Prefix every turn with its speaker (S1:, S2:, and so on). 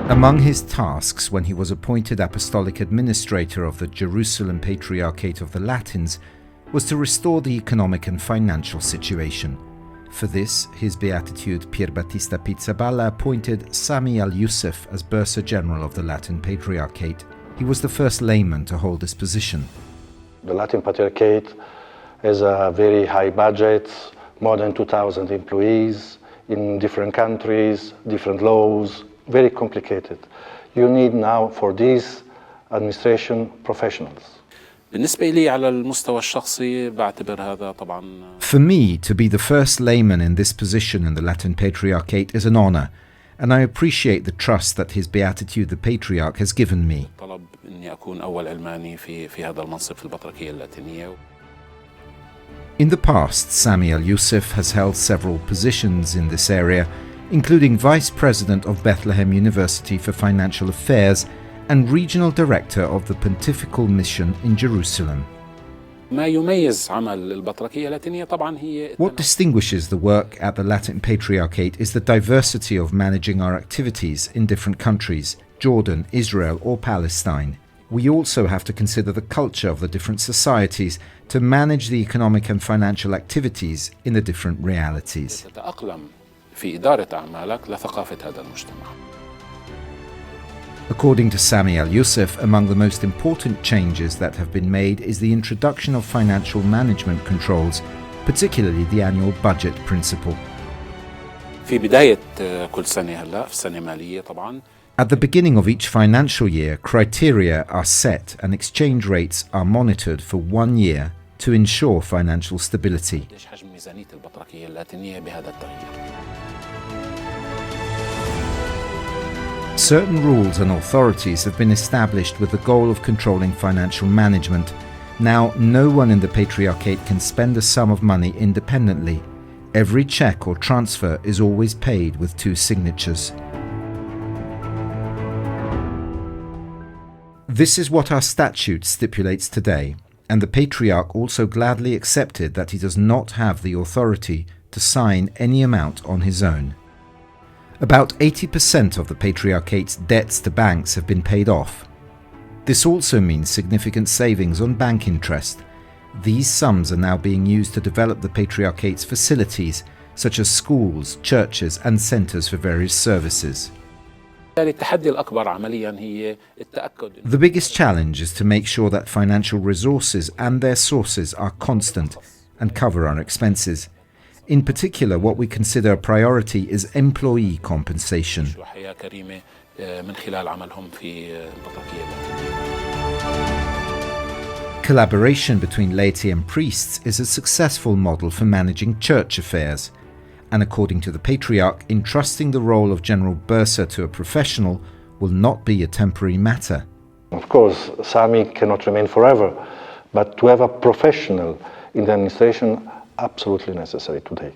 S1: Among his tasks when he was appointed apostolic administrator of the Jerusalem Patriarchate of the Latins was to restore the economic and financial situation. For this, His Beatitude Pierbattista Pizzaballa appointed Sami Al-Youssef as bursar general of the Latin Patriarchate. He was the first layman to hold this position.
S2: The Latin Patriarchate has a very high budget, more than 2,000 employees in different countries, different laws, very complicated. You need now for this administration professionals.
S3: بالنسبة لي على المستوى الشخصي بعتبر هذا طبعا.
S1: For me, to be the first layman in this position in the Latin Patriarchate is an honor, and I appreciate the trust that His Beatitude the Patriarch has given me.
S3: طلب إني أكون أول علماني في هذا المنصب في البطريركية اللاتينية.
S1: In the past, Sami Al-Youssef has held several positions in this area, including Vice President of Bethlehem University for Financial Affairs and Regional Director of the Pontifical Mission in Jerusalem.
S3: ما يميز عمل البطريركية اللاتينية طبعا هي.
S1: What distinguishes the work at the Latin Patriarchate is the diversity of managing our activities in different countries, Jordan, Israel or Palestine. We also have to consider the culture of the different societies to manage the economic and financial activities in the different realities.
S3: تتأقلم في إدارة أعمالك لثقافة هذا المجتمع.
S1: According to Sami Al-Youssef, among the most important changes that have been made is the introduction of financial management controls, particularly the annual budget principle.
S3: في بداية كل سنة هلا في سنة مالية طبعا.
S1: At the beginning of each financial year, criteria are set and exchange rates are monitored for 1 year to ensure financial stability.
S3: حجم ميزانية البطريركية اللاتينية بهذا التغيير.
S1: Certain rules and authorities have been established with the goal of controlling financial management. Now, no one in the Patriarchate can spend a sum of money independently. Every check or transfer is always paid with 2 signatures. This is what our statute stipulates today, and the Patriarch also gladly accepted that he does not have the authority to sign any amount on his own. About 80% of the Patriarchate's debts to banks have been paid off. This also means significant savings on bank interest. These sums are now being used to develop the Patriarchate's facilities, such as schools, churches and centers for various services. The biggest challenge is to make sure that financial resources and their sources are constant and cover our expenses. In particular, what we consider a priority is employee compensation. Collaboration between laity and priests is a successful model for managing church affairs. And according to the Patriarch, entrusting the role of general bursar to a professional will not be a temporary matter.
S2: Of course, Sami cannot remain forever, but to have a professional in the administration, absolutely necessary today.